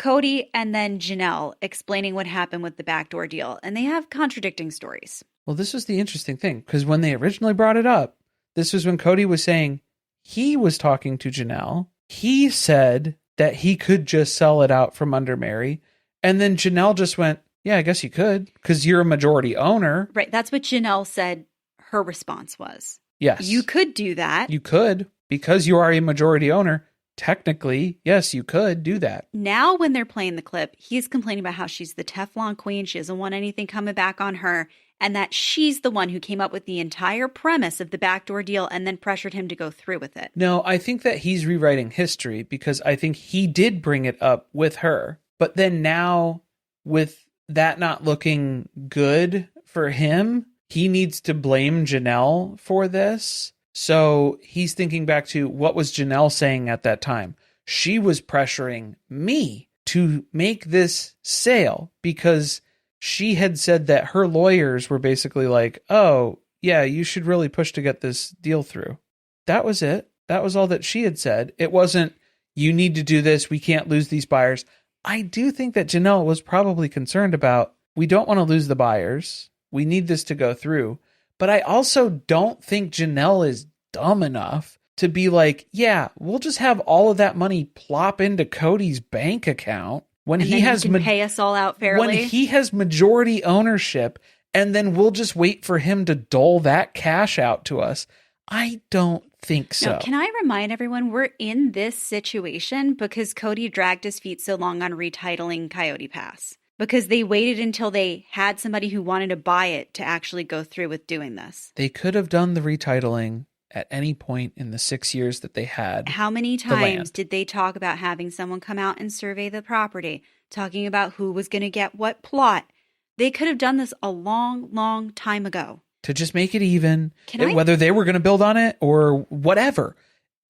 Kody and then Janelle explaining what happened with the backdoor deal, and they have contradicting stories. Well, this was the interesting thing, because when they originally brought it up, this was when Kody was saying he was talking to Janelle. He said that he could just sell it out from under Meri, and then Janelle just went, yeah, I guess you could, because you're a majority owner. Right, that's what Janelle said her response was. Yes. You could do that. You could, because you are a majority owner. Technically, yes, you could do that. Now, when they're playing the clip, he's complaining about how she's the Teflon queen. She doesn't want anything coming back on her. And that she's the one who came up with the entire premise of the backdoor deal and then pressured him to go through with it. No, I think that he's rewriting history because I think he did bring it up with her. But then now, with that not looking good for him, he needs to blame Janelle for this. So he's thinking back to what was Janelle saying at that time. She was pressuring me to make this sale because she had said that her lawyers were basically like, oh, yeah, you should really push to get this deal through. That was it. That was all that she had said. It wasn't, you need to do this. We can't lose these buyers. I do think that Janelle was probably concerned about, we don't want to lose the buyers. We need this to go through. But I also don't think Janelle is dumb enough to be like, yeah, we'll just have all of that money plop into Kody's bank account when he has pay us all out fairly. When he has majority ownership, and then we'll just wait for him to dole that cash out to us. I don't think so. No, can I remind everyone, we're in this situation because Kody dragged his feet so long on retitling Coyote Pass. Because they waited until they had somebody who wanted to buy it to actually go through with doing this. They could have done the retitling at any point in the 6 years that they had. How many times did they talk about having someone come out and survey the property, talking about who was going to get what plot? They could have done this a long, long time ago. to just make it even. Can I- Whether they were going to build on it or whatever,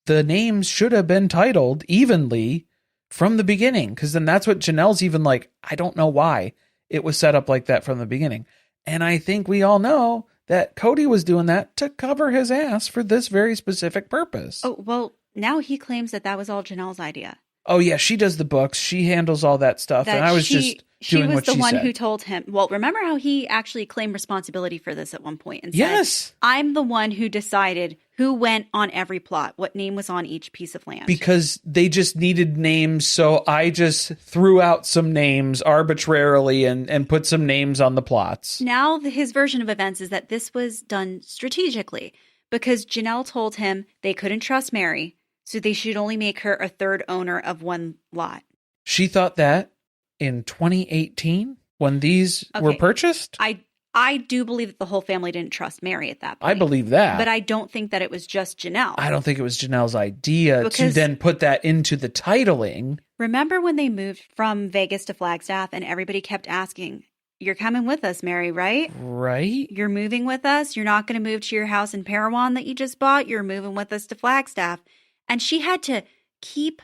the names should have been titled evenly from the beginning, because then that's what Janelle's even like, I don't know why it was set up like that from the beginning. And I think we all know that Kody was doing that to cover his ass for this very specific purpose. Oh, well, now he claims that was all Janelle's idea. Oh, yeah, she does the books. She handles all that stuff. And I was just doing what she said. She was the one who told him. Well, remember how he actually claimed responsibility for this at one point and said, yes, I'm the one who decided who went on every plot, what name was on each piece of land. Because they just needed names, so I just threw out some names arbitrarily and put some names on the plots. Now his version of events is that this was done strategically because Janelle told him they couldn't trust Meri, so they should only make her a third owner of one lot. She thought that in 2018 when these were purchased? I do believe that the whole family didn't trust Meri at that point. I believe that. But I don't think that it was just Janelle. I don't think it was Janelle's idea to then put that into the titling. Remember when they moved from Vegas to Flagstaff and everybody kept asking, you're coming with us, Meri, right? Right. You're moving with us? You're not going to move to your house in Parowan that you just bought? You're moving with us to Flagstaff. And she had to keep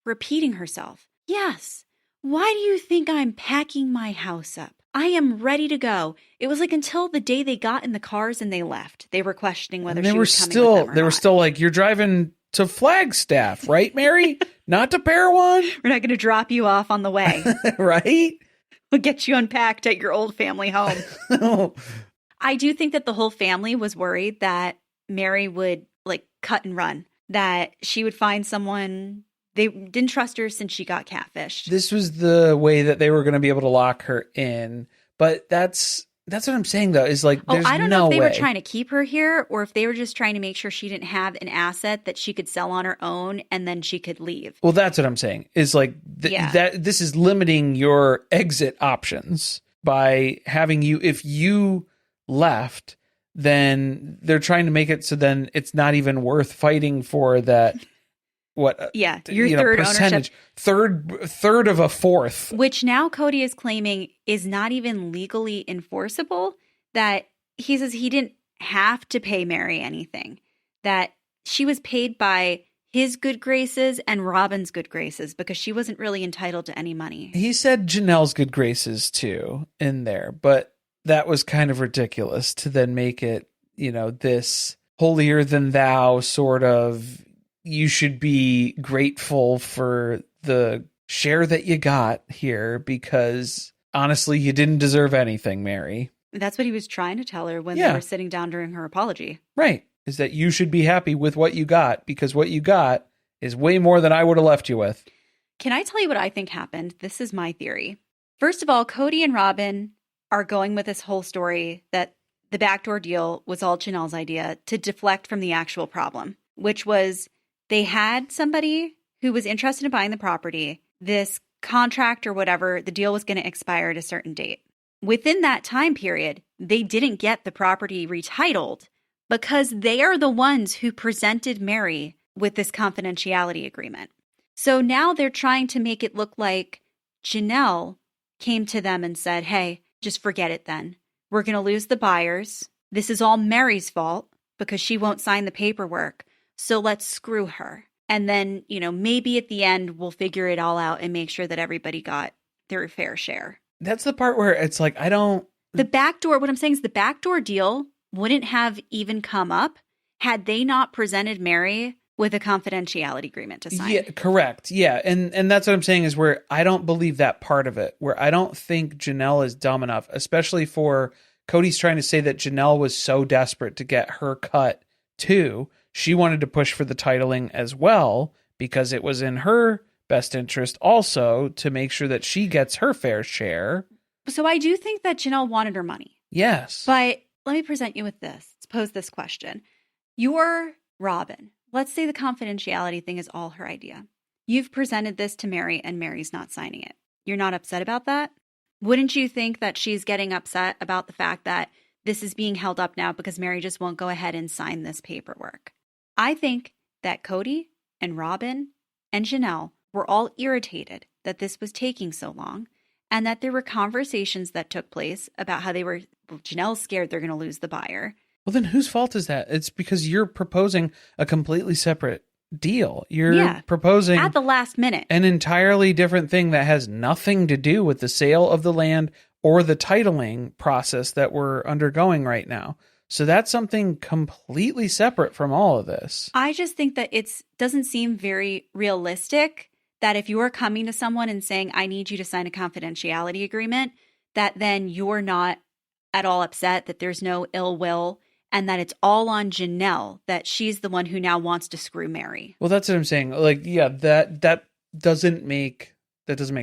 repeating herself. Yes. Why do you think I'm packing my house up? I am ready to go. It was like until the day they got in the cars and they left. They were questioning whether she was coming with them or not. They were still like, you're driving to Flagstaff, right, Meri? Not to Parowan? We're not going to drop you off on the way. Right? We'll get you unpacked at your old family home. I do think that the whole family was worried that Meri would like cut and run, that she would find someone. They didn't trust her since she got catfished. This was the way that they were going to be able to lock her in. But that's what I'm saying, though, is like, there's no way. I don't know if they were trying to keep her here or if they were just trying to make sure she didn't have an asset that she could sell on her own and then she could leave. Well, that's what I'm saying, is like that this is limiting your exit options by having you, if you left, then they're trying to make it so then it's not even worth fighting for that. Your third percentage, ownership, third of a fourth, which now Kody is claiming is not even legally enforceable. That he says he didn't have to pay Meri anything, that she was paid by his good graces and Robyn's good graces because she wasn't really entitled to any money. He said Janelle's good graces too in there, but that was kind of ridiculous to then make it, this holier than thou sort of. You should be grateful for the share that you got here because honestly, you didn't deserve anything, Meri. That's what he was trying to tell her when they were sitting down during her apology. Right. Is that you should be happy with what you got because what you got is way more than I would have left you with. Can I tell you what I think happened? This is my theory. First of all, Kody and Robyn are going with this whole story that the backdoor deal was all Janelle's idea to deflect from the actual problem, which was they had somebody who was interested in buying the property. This contract or whatever, the deal was going to expire at a certain date. Within that time period, they didn't get the property retitled because they are the ones who presented Meri with this confidentiality agreement. So now they're trying to make it look like Janelle came to them and said, hey, just forget it then. We're going to lose the buyers. This is all Meri's fault because she won't sign the paperwork. So let's screw her. And then, maybe at the end, we'll figure it all out and make sure that everybody got their fair share. That's the part where it's like, The backdoor, what I'm saying is the backdoor deal wouldn't have even come up had they not presented Meri with a confidentiality agreement to sign. Yeah, correct. Yeah. And that's what I'm saying is where I don't believe that part of it, where I don't think Janelle is dumb enough, especially for Kody's trying to say that Janelle was so desperate to get her cut too. She wanted to push for the titling as well because it was in her best interest also to make sure that she gets her fair share. So I do think that Janelle wanted her money. Yes. But let me present you with this. Let's pose this question. You're Robyn. Let's say the confidentiality thing is all her idea. You've presented this to Meri and Meri's not signing it. You're not upset about that? Wouldn't you think that she's getting upset about the fact that this is being held up now because Meri just won't go ahead and sign this paperwork? I think that Kody and Robyn and Janelle were all irritated that this was taking so long and that there were conversations that took place about how Janelle's scared they're going to lose the buyer. Well, then whose fault is that? It's because you're proposing a completely separate deal. You're proposing at the last minute an entirely different thing that has nothing to do with the sale of the land or the titling process that we're undergoing right now. So that's something completely separate from all of this. I just think that it doesn't seem very realistic that if you are coming to someone and saying, I need you to sign a confidentiality agreement, that then you're not at all upset, that there's no ill will, and that it's all on Janelle, that she's the one who now wants to screw Meri. Well, that's what I'm saying. Like, yeah, that doesn't make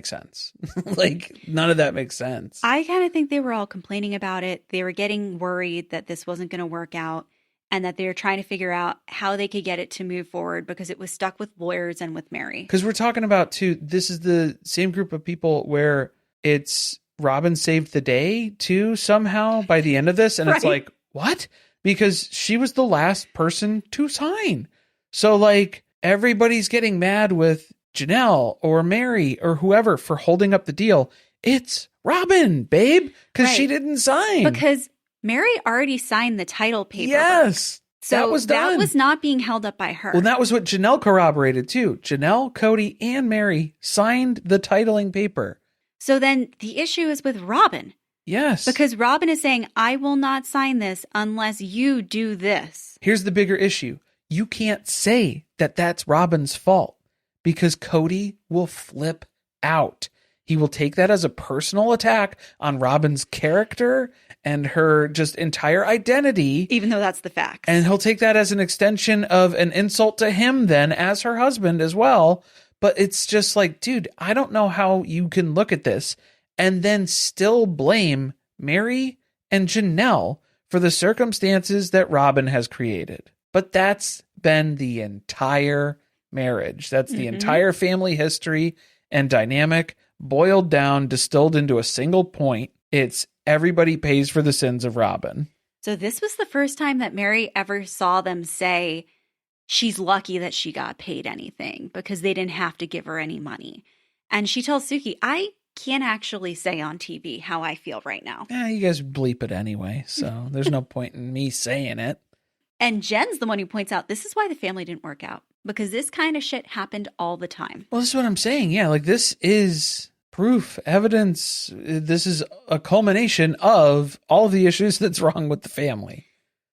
sense. Like, none of that makes sense. I kind of think they were all complaining about it. They were getting worried that this wasn't going to work out and that they were trying to figure out how they could get it to move forward because it was stuck with lawyers and with Meri. Because we're talking about, too, this is the same group of people where it's Robyn saved the day, too, somehow by the end of this. And It's like, what? Because she was the last person to sign. So, like, everybody's getting mad with Janelle or Meri or whoever for holding up the deal. It's Robyn, babe, because she didn't sign. Because Meri already signed the title paperwork. Yes. So that was done. That was not being held up by her. Well, that was what Janelle corroborated, too. Janelle, Kody, and Meri signed the titling paper. So then the issue is with Robyn. Yes. Because Robyn is saying, I will not sign this unless you do this. Here's the bigger issue. You can't say that that's Robyn's fault because Kody will flip out. He will take that as a personal attack on Robyn's character and her just entire identity. Even though that's the fact. And he'll take that as an extension of an insult to him then as her husband as well. But it's just like, dude, I don't know how you can look at this and then still blame Meri and Janelle for the circumstances that Robyn has created. But that's been the entire marriage. That's the entire family history and dynamic boiled down, distilled into a single point. It's everybody pays for the sins of Robyn. So this was the first time that Meri ever saw them say she's lucky that she got paid anything because they didn't have to give her any money. And she tells Suki, I can't actually say on TV how I feel right now. Yeah, you guys bleep it anyway, so there's no point in me saying it. And Jenn's the one who points out this is why the family didn't work out, because this kind of shit happened all the time. Well, this is what I'm saying. Yeah, like this is proof, evidence. This is a culmination of all the issues that's wrong with the family.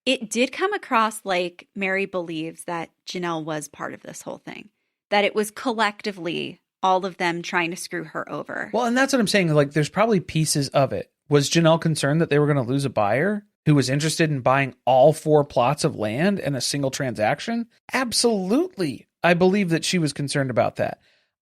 It did come across like Meri believes that Janelle was part of this whole thing, that it was collectively all of them trying to screw her over. Well, and that's what I'm saying. Like, there's probably pieces of it. Was Janelle concerned that they were going to lose a buyer who was interested in buying all 4 plots of land in a single transaction? Absolutely. I believe that she was concerned about that.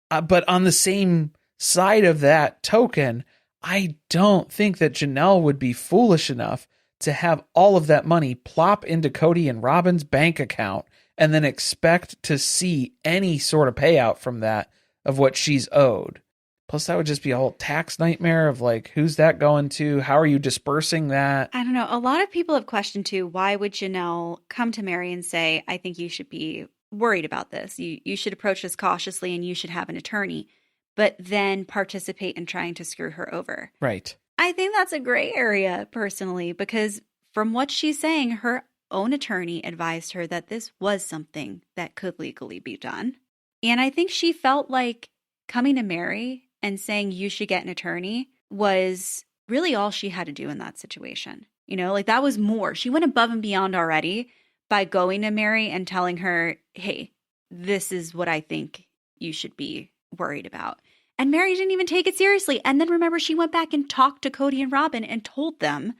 But on the same side of that token, I don't think that Janelle would be foolish enough to have all of that money plop into Kody and Robyn's bank account and then expect to see any sort of payout from that of what she's owed. Plus, that would just be a whole tax nightmare of like, who's that going to? How are you dispersing that? I don't know. A lot of people have questioned too, why would Janelle come to Meri and say, I think you should be worried about this. You should approach this cautiously and you should have an attorney, but then participate in trying to screw her over. Right. I think that's a gray area personally, because from what she's saying, her own attorney advised her that this was something that could legally be done. And I think she felt like coming to Meri and saying you should get an attorney was really all she had to do in that situation. You know, like that was more. She went above and beyond already by going to Meri and telling her, hey, this is what I think you should be worried about. And Meri didn't even take it seriously. And then remember, she went back and talked to Kody and Robyn and told them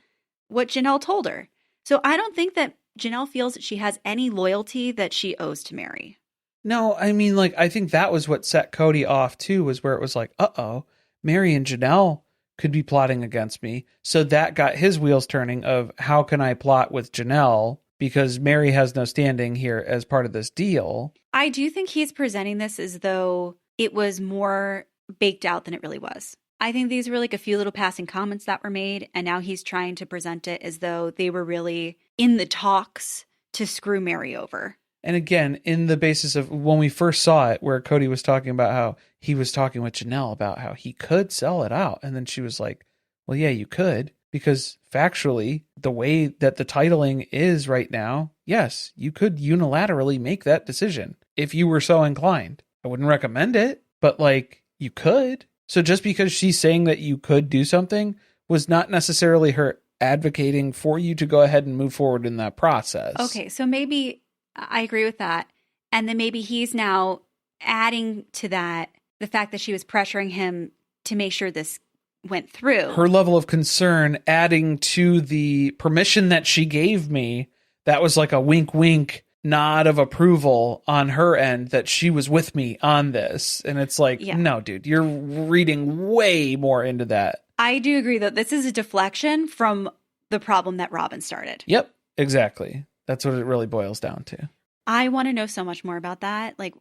what Janelle told her. So I don't think that Janelle feels that she has any loyalty that she owes to Meri. No, I mean, like, I think that was what set Kody off, too, was where it was like, uh-oh, Meri and Janelle could be plotting against me. So that got his wheels turning of how can I plot with Janelle because Meri has no standing here as part of this deal. I do think he's presenting this as though it was more baked out than it really was. I think these were like a few little passing comments that were made, and now he's trying to present it as though they were really in the talks to screw Meri over. And again, in the basis of when we first saw it, where Kody was talking about how he was talking with Janelle about how he could sell it out. And then she was like, well, yeah, you could. Because factually, the way that the titling is right now, yes, you could unilaterally make that decision if you were so inclined. I wouldn't recommend it, but like you could. So just because she's saying that you could do something was not necessarily her advocating for you to go ahead and move forward in that process. Okay, so maybe I agree with that. And then maybe he's now adding to that the fact that she was pressuring him to make sure this went through. Her level of concern adding to the permission that she gave me, that was like a wink, wink nod of approval on her end that she was with me on this. And it's like, no, dude, you're reading way more into that. I do agree that this is a deflection from the problem that Robyn started. Yep, exactly. That's what it really boils down to. I want to know so much more about that. Like,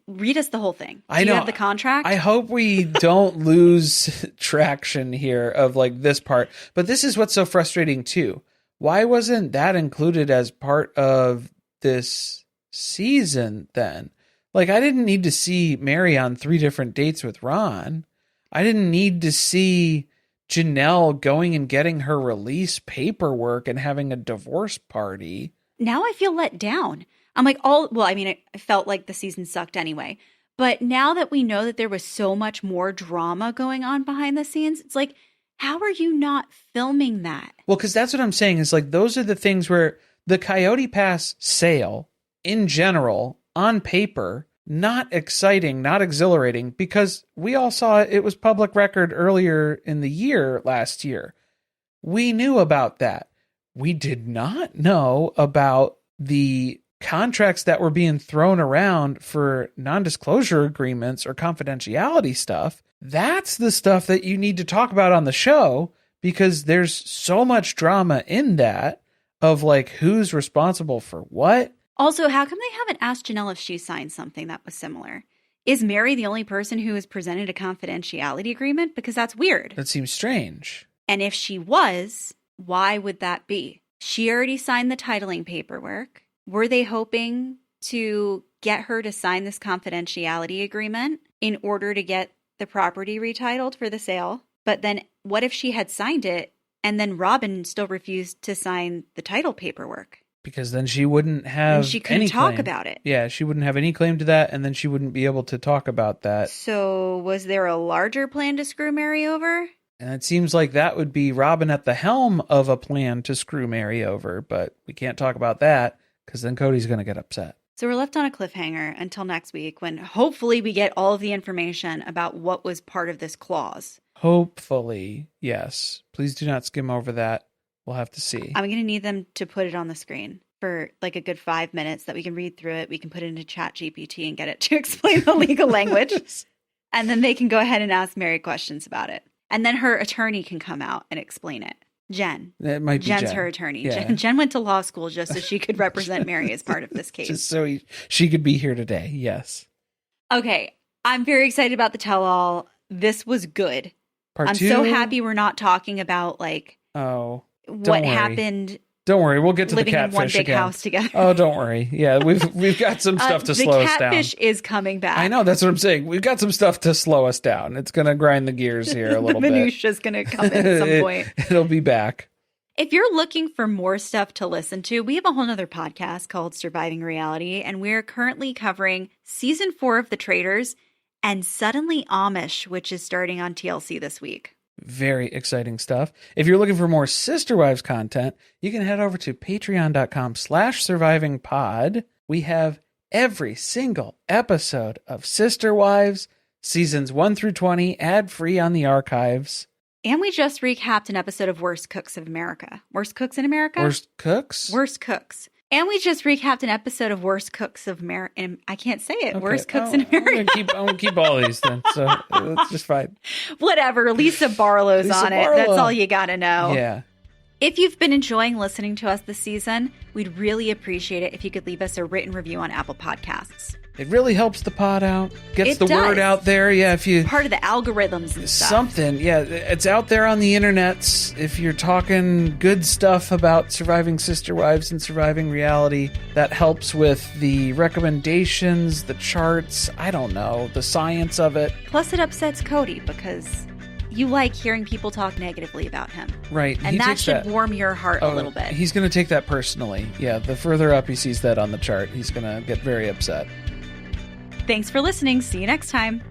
read us the whole thing. Do you have the contract? I hope we don't lose traction here of like this part. But this is what's so frustrating too. Why wasn't that included as part of this season then? Like, I didn't need to see Meri on 3 different dates with Ron. I didn't need to see Janelle going and getting her release paperwork and having a divorce party. Now I feel let down. I'm like, I felt like the season sucked anyway. But now that we know that there was so much more drama going on behind the scenes, it's like, how are you not filming that? Well, because that's what I'm saying is like, those are the things where the Coyote Pass sale in general, on paper, not exciting, not exhilarating, because we all saw it was public record earlier in the year last year. We knew about that. We did not know about the contracts that were being thrown around for non-disclosure agreements or confidentiality stuff. That's the stuff that you need to talk about on the show, because there's so much drama in that of like who's responsible for what. Also, how come they haven't asked Janelle if she signed something that was similar? Is Meri the only person who has presented a confidentiality agreement? Because that's weird. That seems strange. And if she was, why would that be? She already signed the titling paperwork. Were they hoping to get her to sign this confidentiality agreement in order to get the property retitled for the sale? But then what if she had signed it and then Robyn still refused to sign the title paperwork? Because then she wouldn't have and she couldn't talk about it. Yeah, she wouldn't have any claim to that, and then she wouldn't be able to talk about that. So was there a larger plan to screw Meri over? And it seems like that would be Robyn at the helm of a plan to screw Meri over, but we can't talk about that because then Kody's going to get upset. So we're left on a cliffhanger until next week when hopefully we get all of the information about what was part of this clause. Hopefully, yes. Please do not skim over that. We'll have to see. I'm going to need them to put it on the screen for like a good 5 minutes that we can read through it. We can put it into ChatGPT and get it to explain the legal language. And then they can go ahead and ask Meri questions about it. And then her attorney can come out and explain it. Jenn. It might be Jen's Jenn. her attorney. Yeah. Jenn went to law school just so she could represent Meri as part of this case. Just so she could be here today. Yes. Okay. I'm very excited about the tell-all. This was good. Part 2? So happy we're not talking about like what happened. Don't worry, we'll get to the living catfish in one big again. House together. Oh, don't worry. Yeah, we've got some stuff to slow us down. The catfish is coming back. I know, that's what I'm saying. We've got some stuff to slow us down. It's going to grind the gears here a little bit. The minutia's going to come in at some point. It'll be back. If you're looking for more stuff to listen to, we have a whole nother podcast called Surviving Reality, and we're currently covering season 4 of The Traitors and Suddenly Amish, which is starting on TLC this week. Very exciting stuff. If you're looking for more Sister Wives content, you can head over to patreon.com/survivingpod. We have every single episode of Sister Wives, seasons 1 through 20, ad-free on the archives. And we just recapped an episode of Worst Cooks of America. Worst Cooks in America? Worst Cooks? Worst Cooks. And we just recapped an episode of Worst Cooks of America. I can't say it. Okay. Worst Cooks in America. I'm going to keep all these then. So that's just fine. Whatever. Lisa Barlow's on it. That's all you got to know. Yeah. If you've been enjoying listening to us this season, we'd really appreciate it if you could leave us a written review on Apple Podcasts. It really helps the pod out, gets It the does. word out there. Yeah, if you Part of the algorithms and stuff. something, yeah, it's out there on the internets. If you're talking good stuff about surviving sister wives and surviving reality, that helps with the recommendations, the charts. I don't know, the science of it. Plus, it upsets Kody because you like hearing people talk negatively about him. Right, And he that takes should warm your heart a little bit. He's going to take that personally. Yeah, the further up he sees that on the chart, he's going to get very upset. Thanks for listening. See you next time.